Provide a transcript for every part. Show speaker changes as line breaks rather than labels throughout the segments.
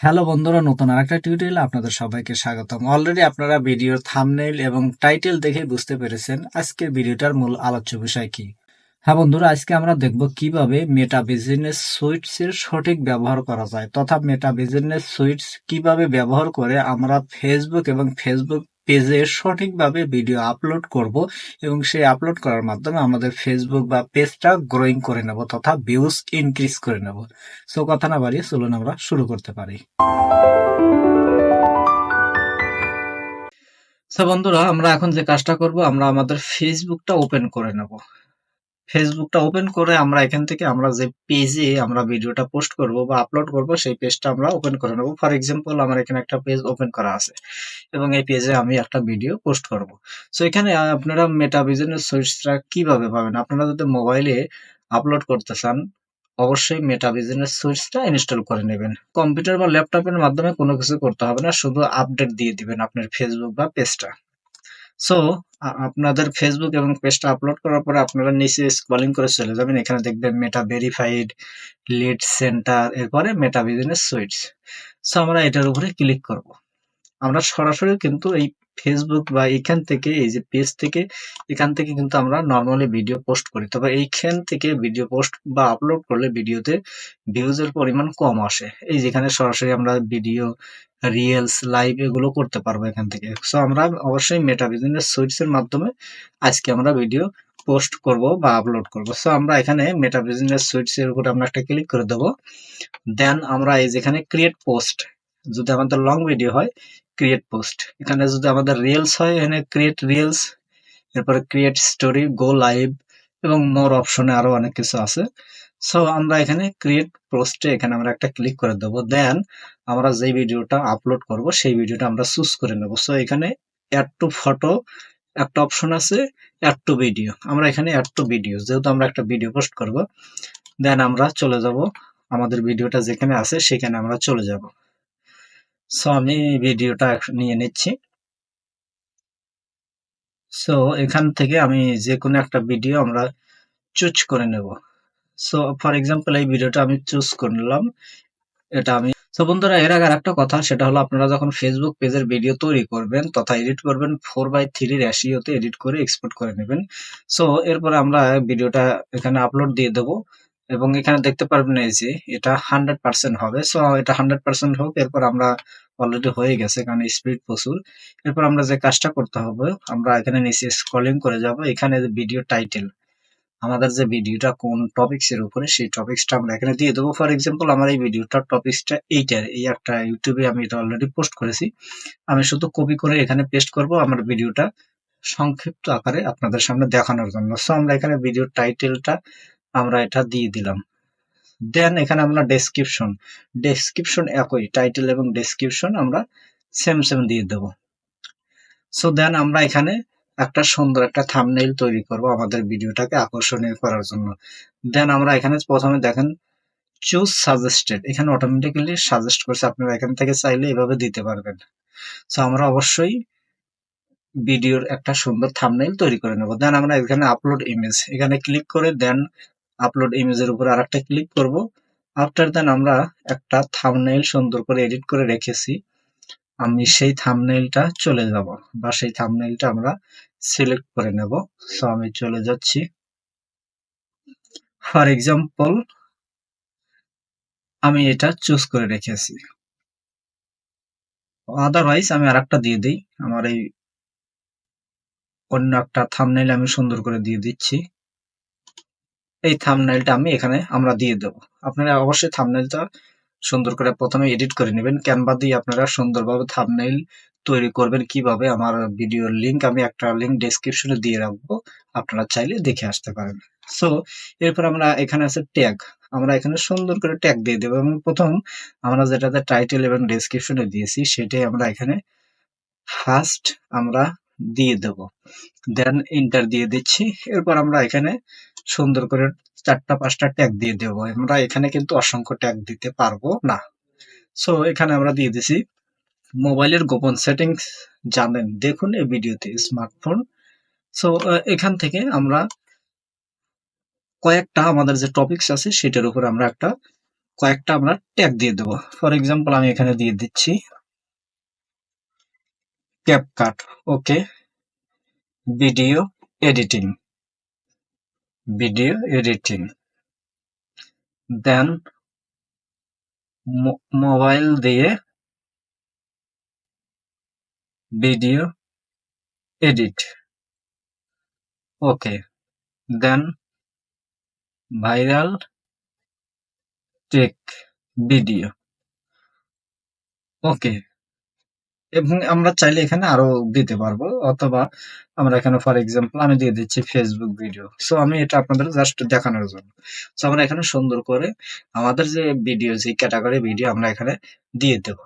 Hello বন্ধুরা, নতুন আরেকটা টিউটোরিয়ালে আপনাদের সবাইকে স্বাগতম। অলরেডি আপনারা ভিডিওর থাম্বনেইল এবং টাইটেল দেখে বুঝতে পেরেছেন আজকের ভিডিওটার মূল আলোচ্য বিষয় কি। হ্যাঁ বন্ধুরা, আজকে আমরা দেখব কিভাবে মেটা বিজনেস সুইটস এর সঠিক ব্যবহার করা যায় তথা মেটা বিজনেস সুইটস কিভাবে ব্যবহার করে আমরা ফেসবুক এবং ফেসবুক পেজে সঠিকভাবে ভিডিও আপলোড করব এবং সেই আপলোড করার মাধ্যমে আমাদের ফেসবুক বা পেজটা গ্রোয়িং করে নেব তথা ভিউজ ইনক্রিজ করে নেব। সো কথা না বাড়িয়ে চলুন আমরা শুরু করতে পারি। বন্ধুরা, আমরা এখন যে কাজটা করব, আমরা আমাদের ফেসবুকটা ওপেন করে নেব। ফেসবুকটা ওপেন করে আমরা এখান থেকে আমরা যে পেজে আমরা ভিডিওটা পোস্ট করব বা আপলোড করব সেই পেজটা আমরা ওপেন করে নেব। ফর এক্সাম্পল, আমার এখানে একটা পেজ ওপেন করা আছে এবং এই পেজে আমি একটা ভিডিও পোস্ট করব। সো এখানে আপনারা মেটা বিজনেস সুইটসটা কিভাবে পাবেন? আপনারা যদি মোবাইলে আপলোড করতে চান, অবশ্যই মেটা বিজনেস সুইটসটা ইনস্টল করে নেবেন। কম্পিউটার বা ল্যাপটপের মাধ্যমে কোনো কিছু করতে হবে না, শুধু আপডেট দিয়ে দিবেন আপনার ফেসবুক বা পেজটা। সো আপনাদের ফেসবুক এবং পেজটা আপলোড করার পরে আপনারা নিচে স্ক্রলিং করে চলে যাবেন। এখানে দেখবেন মেটা ভেরিফাইড, লিড সেন্টার, এরপরে মেটা বিজনেস সুইটস। সো আমরা এটার উপরে ক্লিক করব। আমরা সরাসরি কিন্তু এই ফেসবুক বা এখান থেকে, এই যে পেজ থেকে, এখান থেকে কিন্তু আমরা নরমালি ভিডিও পোস্ট করি। তবে এইখান থেকে ভিডিও পোস্ট বা আপলোড করলে ভিডিওতে ভিউজ এর পরিমাণ কম আসে। এই যেখানে সরাসরি আমরা ভিডিও, রিলস, লাইভ এগুলো করতে পারবো এখান থেকে। সো আমরা অবশ্যই মেটা বিজনেস সুইটস এর মাধ্যমে আজকে আমরা ভিডিও পোস্ট করব বা আপলোড করব। সো আমরা এখানে মেটা বিজনেস সুইটস এর উপরে আমরা একটা ক্লিক করে দেব। দেন আমরা এই যেখানে ক্রিয়েট পোস্ট, যদি আমাদের লং ভিডিও হয় ক্রিয়েট পোস্ট, এখানে যদি আমাদের রিলস হয় এখানে ক্রিয়েট রিলস, এরপরে ক্রিয়েট স্টোরি, গো লাইভ এবং মোর অপশনে আরো অনেক কিছু আছে। সো আমরা এখানে ক্রিয়েট পোস্টে এখানে আমরা একটা ক্লিক করে দেবো। দেন আমরা যে ভিডিওটা আপলোড করব সেই ভিডিওটা আমরা চুজ করে নেব। সো এখানে অ্যাড টু ফটো একটা অপশন আছে, অ্যাড টু ভিডিও। আমরা এখানে অ্যাড টু ভিডিও, যেহেতু আমরা একটা ভিডিও পোস্ট করব, দেন আমরা চলে যাব আমাদের ভিডিওটা যেখানে আছে সেখানে আমরা চলে যাব। সো আমি ভিডিওটা নিয়ে নিচ্ছি। সো এখান থেকে আমি যে কোনো একটা ভিডিও আমরা চুজ করে নেব। সো ফর এক্সাম্পল এই ভিডিওটা আমি চুজ করে নিলাম, এটা আমি। সো বন্ধুরা, এর আগে আরেকটা কথা, সেটা হলো আপনারা যখন ফেসবুক পেজের ভিডিও তৈরি করবেন তথা এডিট করবেন, 4:3 রেশিওতে এডিট করে এক্সপোর্ট করে নেবেন। সো এরপরে আমরা ভিডিওটা এখানে আপলোড দিয়ে দেবো এবং এখানে দেখতে পারবেন এই যে এটা 100% হবে। সো এটা 100% হোক, এরপর আমরা অলরেডি হয়ে গেছে কারণ স্পিড প্রচুর। এরপর আমরা যে কাজটা করতে হবে, আমরা এখানে নিচে স্ক্রলিং করে যাব, এখানে ভিডিও টাইটেল, আমাদের যে ভিডিওটা কোন টপিকস এর উপরে সেই টপিকসটা আমরা এখানে দিয়ে দেবো। ফর এক্সাম্পল, আমার এই ভিডিওটার টপিকসটা এইটার, এই একটা ইউটিউবে আমি এটা অলরেডি পোস্ট করেছি। আমি শুধু কপি করে এখানে পেস্ট করব আমার ভিডিওটা সংক্ষিপ্ত আকারে আপনাদের সামনে দেখানোর জন্য। সো আমরা এখানে ভিডিও টাইটেলটা আমরা এটা দিয়ে দিলাম। দেন এখানে আমরা ডেসক্রিপশন, ডেসক্রিপশন একই, টাইটেল এবং ডেসক্রিপশন আমরা সেম সেম দিয়ে দেবো। সো দেন আমরা এখানে একটা সুন্দর একটা থাম্বনেইল তৈরি করব আমাদের ভিডিওটাকে আকর্ষণীয় করার জন্য। দেন আমরা এখানে প্রথমে দেখেন চুজ সাজেস্টেড, এখানে অটোমেটিক্যালি সাজেস্ট করছে, আপনারা এখান থেকে চাইলে এভাবে দিতে পারবেন। সো আমরা অবশ্যই ভিডিওর একটা সুন্দর থাম্বনেইল তৈরি করে নেব। দেন আমরা এখানে আপলোড ইমেজ, এখানে ক্লিক করে দেন আপলোড ইমেজের উপর আরেকটা ক্লিক করব। আফটার দেন আমরা একটা থাম্বনেইল সুন্দর করে এডিট করে রেখেছি, আমি সেই থাম্বনেইলটা চলে যাব বা সেই থাম্বনেইলটা আমরা সিলেক্ট করে নেব। সো আমি চলে যাচ্ছি। ফর এক্সাম্পল, আমি এটা চুজ করে রেখেছি। আদারওয়াইজ আমি আরেকটা দিয়ে দিই, আমার এই অন্য একটা থাম্বনেইল আমি সুন্দর করে দিয়ে দিচ্ছি। এই থাম্বনেইলটা আমি এখানে আমরা দিয়ে দেব। আপনারা অবশ্যই থাম্বনেইলটা সুন্দর করে প্রথমে এডিট করে নেবেন। ক্যানভা দিয়ে আপনারা সুন্দরভাবে থাম্বনেইল তৈরি করবেন কিভাবে, আমার ভিডিওর লিংক, আমি একটা লিংক ডেসক্রিপশনে দিয়ে রাখবো, আপনারা চাইলে দেখে আসতে পারেন। সো এরপর আমরা এখানে আছে ট্যাগ, আমরা এখানে সুন্দর করে ট্যাগ দিয়ে দেবো এবং প্রথম আমরা যেটাতে টাইটেল এবং ডেসক্রিপশনে দিয়েছি সেটাই আমরা এখানে ফার্স্ট আমরা দিয়ে দেব। দেন এন্টার দিয়ে দিচ্ছি। এরপর আমরা এখানে সুন্দর করে 4টা 5টা ট্যাগ দিয়ে দেবো। আমরা এখানে কিন্তু অসংখ্য ট্যাগ দিতে পারবো না। সো এখানে আমরা দিয়ে দিছি মোবাইলের গোপন সেটিংস জানেন, দেখুন এই ভিডিওতে স্মার্টফোন। সো এখান থেকে আমরা কয়েকটা আমাদের যে টপিকস আছে সেটার উপর আমরা একটা কয়েকটা আমরা ট্যাগ দিয়ে দেবো। ফর এক্সাম্পল আমি এখানে দিয়ে দিচ্ছি ক্যাপকাট, ওকে, ভিডিও এডিটিং, দেন মোবাইল দিয়ে ভিডিও এডিট, ওকে, দেন ভাইরাল টেক ভিডিও, ওকে। এবং আমরা চাইলে এখানে আরো দিতে পারবো, অথবা আমরা এখানে ফর এক্সাম্পল আমি দিয়ে দিচ্ছি ফেসবুক ভিডিও। সো আমি এটা আপনাদের জাস্ট দেখানোর জন্য। সো আমরা এখানে সুন্দর করে আমাদের যে ভিডিও, যে ক্যাটাগরি ভিডিও আমরা এখানে দিয়ে দেব।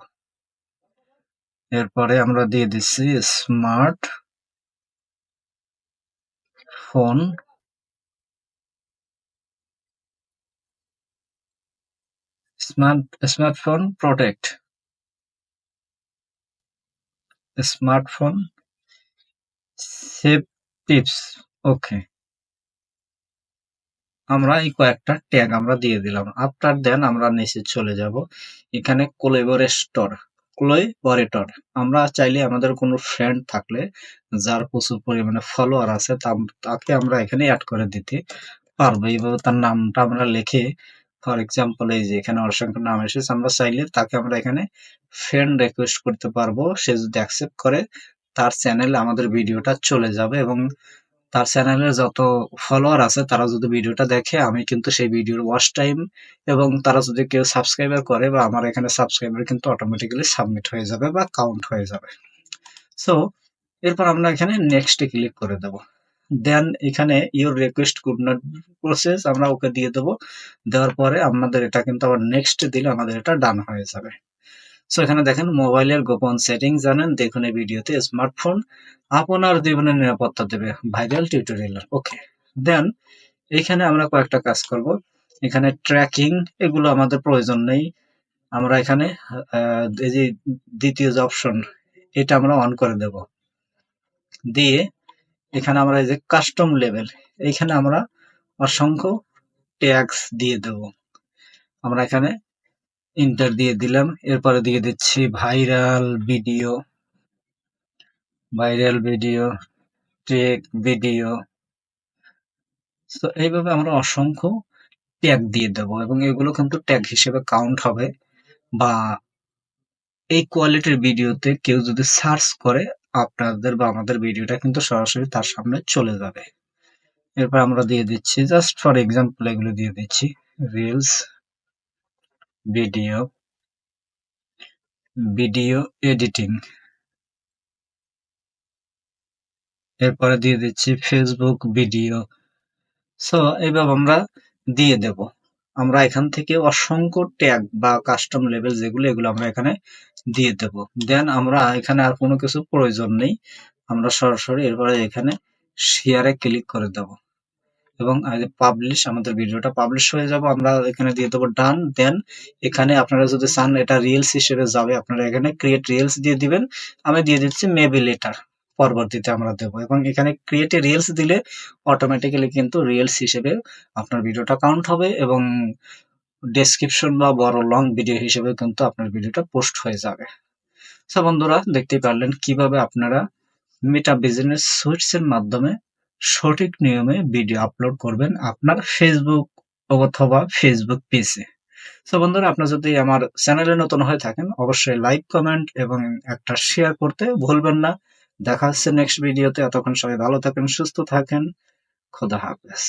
এরপরে আমরা দিয়ে দিচ্ছি smartphone protect, smartphone save tips, okay. আমরা এই কয়েকটা ট্যাগ আমরা দিয়ে দিলাম। আফটার দেন আমরা নিচে চলে যাব, এখানে কোলাবোরেটর। আমরা চাইলে আমাদের কোনো ফ্রেন্ড থাকলে যার প্রচুর পরিমাণে ফলোয়ার আছে তাকে আমরা এখানে অ্যাড করে দিতে পারবো। এইভাবে তার নামটা আমরা লিখে, ফর এক্সাম্পল এই যে এখানে অসংখ্য নাম এসেছে, আমরা চাইলে তাকে আমরা এখানে ফ্রেন্ড রিকোয়েস্ট করতে পারবো। সে যদি অ্যাকসেপ্ট করে তার চ্যানেলে আমাদের ভিডিওটা চলে যাবে, এবং তার চ্যানেলে যত ফলোয়ার আছে তারা যদি ভিডিওটা দেখে, আমি কিন্তু সেই ভিডিওর ওয়াচ টাইম এবং তারা যদি কেউ সাবস্ক্রাইবার করে বা আমার এখানে সাবস্ক্রাইবার কিন্তু অটোমেটিক্যালি সাবমিট হয়ে যাবে বা কাউন্ট হয়ে যাবে। সো এরপর আমরা এখানে নেক্সটে ক্লিক করে দেব। দেন এখানে your request could not process আমরা ওকে দিয়ে দেবো। দেওয়ার পরে আমাদের এটা কিন্তু আবার নেক্সট দিলে আমাদের এটা ডান হয়ে যাবে। সো এখানে দেখেন মোবাইলের গোপন সেটিং জানেন, দেখুন এই ভিডিওতে স্মার্টফোন আপনার জীবনের নিরাপত্তা দেবে, ভাইরাল টিউটোরিয়াল, ওকে। দেন এখানে আমরা কয়েকটা কাজ করব। এখানে ট্র্যাকিং এগুলো আমাদের প্রয়োজন নেই। আমরা এখানে এই যে দ্বিতীয় যে অপশন, এটা আমরা অন করে দেব। দিয়ে এখানে আমরা এই যে কাস্টম লেভেল, এইখানে আমরা অসংখ্য ট্যাগস দিয়ে দেব। আমরা এখানে ইন্টার দিয়ে দিলাম। এরপরে দিয়ে দিচ্ছি ভাইরাল ভিডিও, টেক ভিডিও। তো এইভাবে আমরা অসংখ্য ট্যাগ দিয়ে দেব, এবং এগুলো কিন্তু ট্যাগ হিসেবে কাউন্ট হবে, বা এই কোয়ালিটির ভিডিওতে কেউ যদি সার্চ করে আপনাদের বা আমাদের ভিডিওটা কিন্তু সরাসরি তার সামনে চলে যাবে। এরপর আমরা দিয়ে দিচ্ছি জাস্ট ফর এক্সাম্পল এগুলো দিয়ে দিচ্ছি রিলস ভিডিও এডিটিং। এরপরে দিয়ে দিচ্ছি ফেসবুক ভিডিও। সো এইভাবে আমরা দিয়ে দেব। আমরা এখান থেকে অসংখ্য ট্যাগ বা কাস্টম লেভেল যেগুলো, এগুলো আমরা এখানে দিয়ে দেব। দেন আমরা এখানে আর কোনো কিছু প্রয়োজন নেই, আমরা সরাসরি এরপরে এখানে শেয়ারে ক্লিক করে দেব, এবং পাবলিশ, আমাদের ভিডিওটা পাবলিশ হয়ে যাব। আমরা এখানে দিয়ে দেবো ডান। দেন এখানে আপনারা যদি চান এটা রিলস হিসেবে যাবে, আপনারা এখানে ক্রিয়েট রিলস দিয়ে দিবেন। আমি দিয়ে দিচ্ছি মেবি লেটার, পরবর্তীতে আমরা দেবো। এবং এখানে ক্রিয়েট রিলস দিলে অটোমেটিক্যালি কিন্তু রিলস হিসেবে আপনার ভিডিওটা কাউন্ট হবে, এবং ডেসক্রিপশন বা বড় লং ভিডিও হিসেবে কিন্তু আপনার ভিডিওটা পোস্ট হয়ে যাবে। সো বন্ধুরা, দেখতেই পারলেন কিভাবে আপনারা মেটা বিজনেস সুইটস এর মাধ্যমে সঠিক নিয়মে ভিডিও আপলোড করবেন আপনার ফেসবুক অথবা ফেসবুক পেজে। সো বন্ধুরা, আপনারা যদি আমার চ্যানেলে নতুন হয়ে থাকেন অবশ্যই লাইক, কমেন্ট এবং একটা শেয়ার করতে ভুলবেন না। দেখা হচ্ছে নেক্সট ভিডিওতে। এতক্ষণ সবাই ভালো থাকেন, সুস্থ থাকেন। খোদা হাফেজ।